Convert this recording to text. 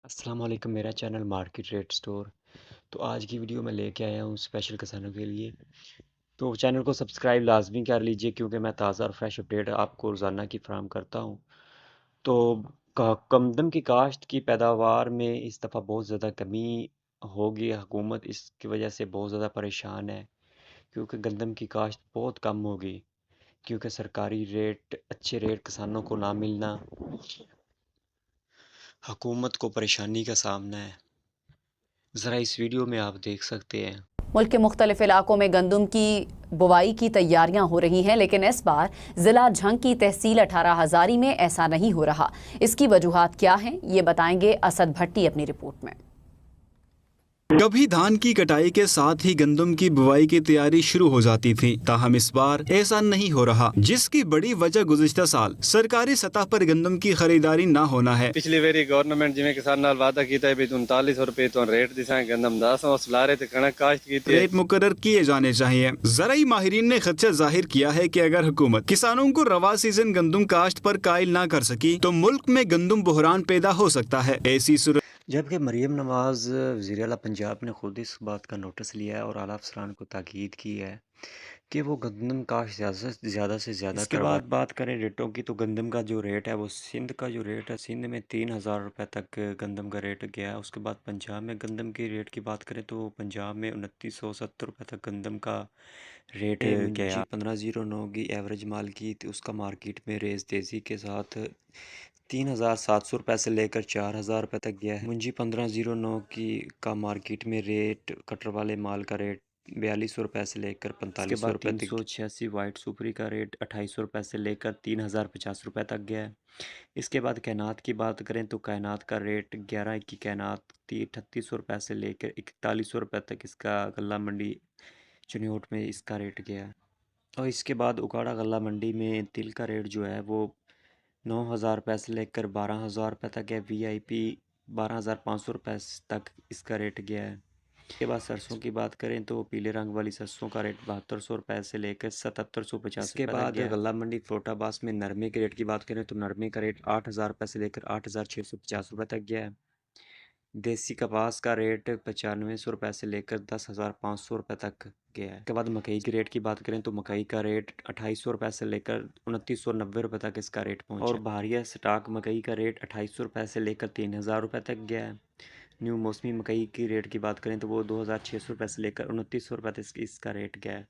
अस्सलाम वालेकुम। मेरा चैनल मार्केट रेट स्टोर। तो आज की वीडियो मैं लेके आया हूँ स्पेशल किसानों के लिए। तो चैनल को सब्सक्राइब लाजमी कर लीजिए क्योंकि मैं ताज़ा और फ्रेश अपडेट आपको रोज़ाना की फराहम करता हूँ। तो गंदम की काश्त की पैदावार में इस दफ़ा बहुत ज़्यादा कमी होगी। हुकूमत इसकी वजह से बहुत ज़्यादा परेशान है क्योंकि गंदम की काश्त बहुत कम होगी, क्योंकि सरकारी रेट अच्छे रेट किसानों को ना मिलना हुकूमत को परेशानी का सामना है। ज़रा इस वीडियो में आप देख सकते हैं। मुल्क के मुख्तलिफ इलाकों में गंदम की बुवाई की तैयारियां हो रही हैं, लेकिन इस बार जिला झंग की तहसील 18 हजारी में ऐसा नहीं हो रहा। इसकी वजूहात क्या हैं, ये बताएंगे असद भट्टी अपनी रिपोर्ट में। कभी धान की कटाई के साथ ही गंदम की बुवाई की तैयारी शुरू हो जाती थी, ताहम इस बार ऐसा नहीं हो रहा, जिसकी बड़ी वजह गुज़िश्ता साल सरकारी सतह पर गंदम की खरीदारी न होना है। पिछली बारी गवर्नमेंट जिवें किसान नाल वादा कीता है भी 39 रुपए तो रेट दिसा गंदम 10 उस लारे ते कणक काश्त कीती है। रेट मुकर्रर किए जाने चाहिए। ज़राई माहिरीन ने खदशा जाहिर किया है कि अगर हुकूमत किसानों को रवा सीजन गंदम काश्त पर कायल न कर सकी तो मुल्क में गंदम बहरान पैदा हो सकता है। ऐसी सूरत जबकि मरीम नवाज़ वज़ीर आला पंजाब ने खुद इस बात का नोटिस लिया है और आला अफसरान को ताकीद की है कि वो गंदम काश्त ज़्यादा इसके बाद बात करें रेटों की, तो गंदम का जो रेट है वो सिंध का जो रेट है, सिंध में 3000 रुपये तक गंदम का रेट गया है। उसके बाद पंजाब में गंदम की रेट की बात करें तो पंजाब में 2970 रुपये तक गंदम का रेट गया। 1509 की एवरेज माल की तो उसका मार्केट में रेस तेज़ी के साथ 3700 रुपये से लेकर 4000 रुपये तक गया है। मुंजी 1509 की का मार्केट में रेट कटर वाले माल का रेट 4200 रुपये से लेकर 4500 रुपये तक। 386 वाइट सुपरी का रेट 2800 रुपये से लेकर 3050 रुपये तक गया है। इसके बाद कैनात की बात करें तो कैनात का रेट 11 की कैनात 3800 रुपये से लेकर 4100 रुपये तक इसका गल्ला मंडी चिन्योट में इसका रेट गया है। और इसके बाद उकाड़ा गल्ला मंडी में तिल का रेट जो है वो 9000 रुपये से लेकर 12000 रुपये तक है। वीआईपी 12500 रुपये तक इसका रेट गया है। इसके बाद सरसों की बात करें तो पीले रंग वाली सरसों का रेट 7200 रुपये से लेकर 7750 इसके बाद गल्ला मंडी फ्लोटाबास में नरमे के रेट की बात करें तो नरमे का रेट 8000 रुपये से लेकर 8650 रुपये तक गया है। देसी कपास का रेट 9500 रुपये से लेकर 10500 रुपये तक गया है। इसके बाद मकई की रेट की बात करें तो मकई का रेट 2800 रुपये से लेकर 2990 रुपये तक इसका रेट पहुंचा। और भारिया स्टॉक मकई का रेट 2800 रुपये से लेकर 3000 रुपये तक गया है। न्यू मौसमी मकई की रेट की बात करें तो वो 2600 रुपये से लेकर 2900 रुपये तक इसका रेट गया है।